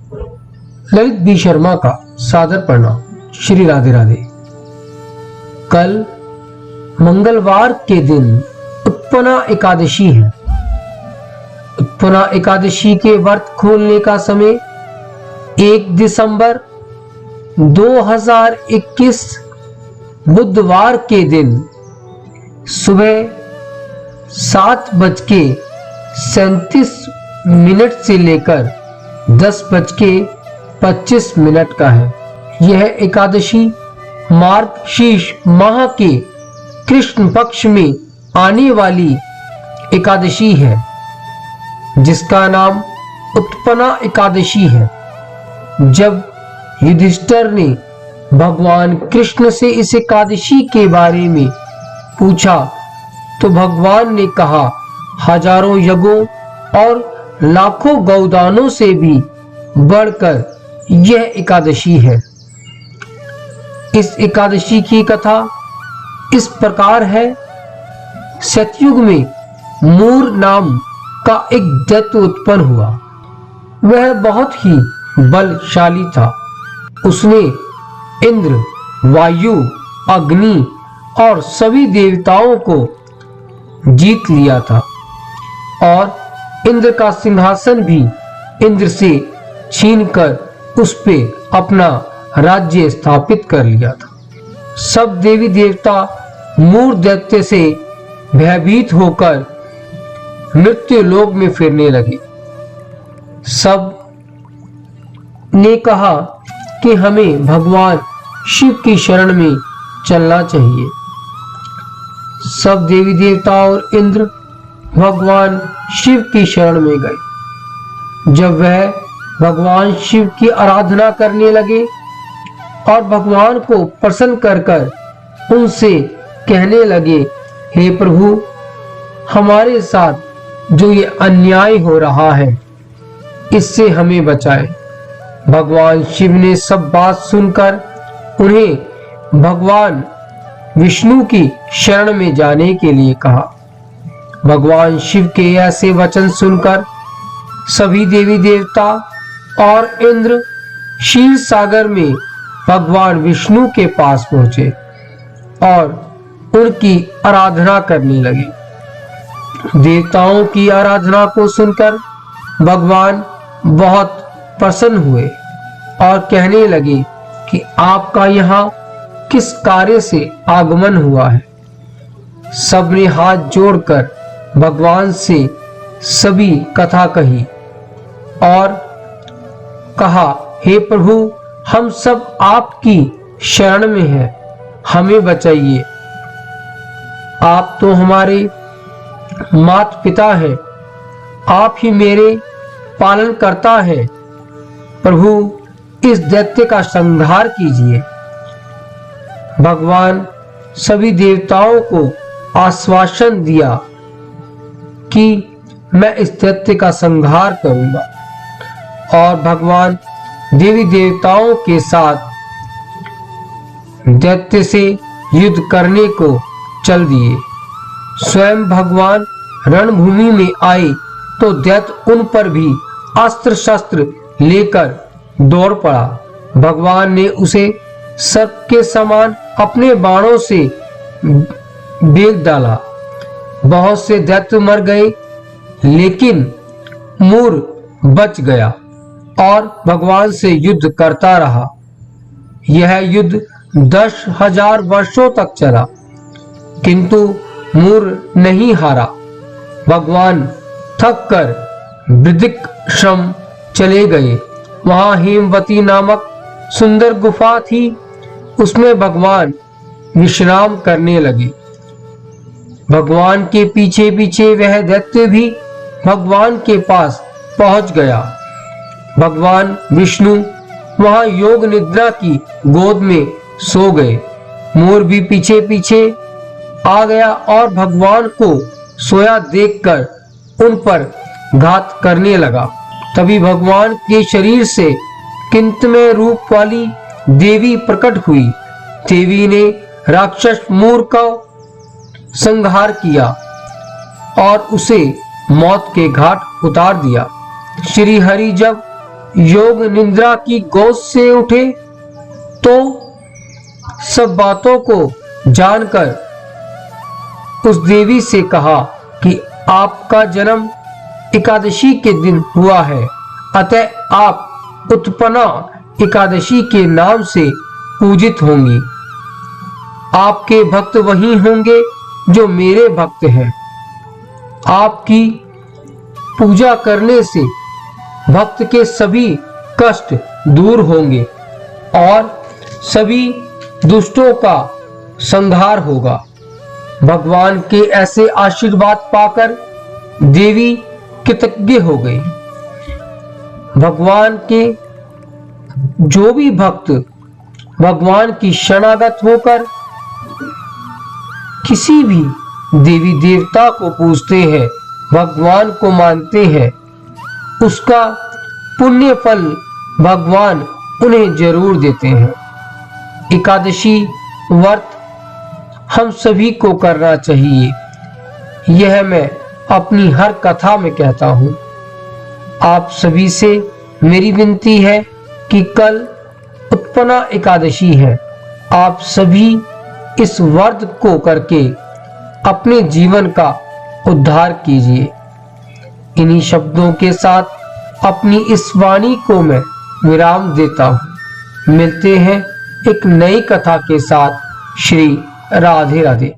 Lalit B Sharma का सादर प्रणाम। श्री राधे राधे। कल मंगलवार के दिन उत्पन्ना एकादशी है। उत्पन्ना एकादशी के व्रत खोलने का समय 1 दिसंबर 2021 बुधवार के दिन सुबह 7:37 से लेकर 10:25 का है। यह एकादशी मार्गशीर्ष माह के कृष्ण पक्ष में आने वाली एकादशी है, जिसका नाम उत्पन्ना एकादशी है। जब युधिष्ठिर ने भगवान कृष्ण से इस एकादशी के बारे में पूछा तो भगवान ने कहा, हजारों यज्ञों और लाखों गौदानों से भी बढ़कर यह एकादशी है। इस एकादशी की कथा इस प्रकार है। सतयुग में मूर नाम का एक दैत्य उत्पन्न हुआ। वह बहुत ही बलशाली था। उसने इंद्र, वायु, अग्नि और सभी देवताओं को जीत लिया था और इंद्र का सिंहासन भी इंद्र से छीनकर उस पे अपना राज्य स्थापित कर लिया था। सब देवी देवता मूर दैत्य से भयभीत होकर मृत्यु लोक में फिरने लगे। सब ने कहा कि हमें भगवान शिव की शरण में चलना चाहिए। सब देवी देवता और इंद्र भगवान शिव की शरण में गए। जब वह भगवान शिव की आराधना करने लगे और भगवान को प्रसन्न कर उनसे कहने लगे, हे प्रभु, हमारे साथ जो ये अन्याय हो रहा है इससे हमें बचाए। भगवान शिव ने सब बात सुनकर उन्हें भगवान विष्णु की शरण में जाने के लिए कहा। भगवान शिव के ऐसे वचन सुनकर सभी देवी देवता और इंद्र क्षीर सागर में भगवान विष्णु के पास पहुंचे और उनकी आराधना करने लगे। देवताओं की आराधना को सुनकर भगवान बहुत प्रसन्न हुए और कहने लगे कि आपका यहाँ किस कार्य से आगमन हुआ है। सबने हाथ जोड़कर भगवान से सभी कथा कही और कहा, हे प्रभु, हम सब आपकी शरण में हैं, हमें बचाइए। आप तो हमारे माता पिता हैं, आप ही मेरे पालन करता है। प्रभु, इस दैत्य का संहार कीजिए। भगवान सभी देवताओं को आश्वासन दिया कि मैं इस दैत्य का संहार करूंगा और भगवान देवी देवताओं के साथ दैत्य से युद्ध करने को चल दिए। स्वयं भगवान रणभूमि में आए तो दैत्य उन पर भी अस्त्र शस्त्र लेकर दौड़ पड़ा। भगवान ने उसे सर्प के समान अपने बाणों से बेध डाला। बहुत से दैत्य मर गए, लेकिन मूर बच गया और भगवान से युद्ध करता रहा। यह युद्ध 10,000 वर्षों तक चला, किंतु मूर नहीं हारा। भगवान थक कर बृहदिकश्रम चले गए। वहां हेमवती नामक सुंदर गुफा थी, उसमें भगवान विश्राम करने लगे। भगवान के पीछे पीछे वह दैत्य भी भगवान के पास पहुंच गया। भगवान विष्णु वहां योग निद्रा की गोद में सो गए। मोर भी पीछे पीछे आ गया और भगवान को सोया देखकर उन पर घात करने लगा। तभी भगवान के शरीर से किंतमय रूप वाली देवी प्रकट हुई। देवी ने राक्षस मूर का संहार किया और उसे मौत के घाट उतार दिया। श्री हरि जब योग निद्रा की गोद से उठे तो सब बातों को जानकर उस देवी से कहा कि आपका जन्म एकादशी के दिन हुआ है, अतः आप उत्पन्ना एकादशी के नाम से पूजित होंगी। आपके भक्त वही होंगे जो मेरे भक्त हैं। आपकी पूजा करने से भक्त के सभी कष्ट दूर होंगे और सभी दुष्टों का संहार होगा। भगवान के ऐसे आशीर्वाद पाकर देवी कृतज्ञ हो गई। भगवान के जो भी भक्त भगवान की शरणागत होकर किसी भी देवी देवता को पूजते हैं, भगवान को मानते हैं, उसका पुण्य फल भगवान उन्हें जरूर देते हैं। एकादशी व्रत हम सभी को करना चाहिए, यह मैं अपनी हर कथा में कहता हूं। आप सभी से मेरी विनती है कि कल उत्पन्ना एकादशी है, आप सभी इस व्रत को करके अपने जीवन का उद्धार कीजिए। इन्हीं शब्दों के साथ अपनी इस वाणी को मैं विराम देता हूँ। मिलते हैं एक नई कथा के साथ। श्री राधे राधे।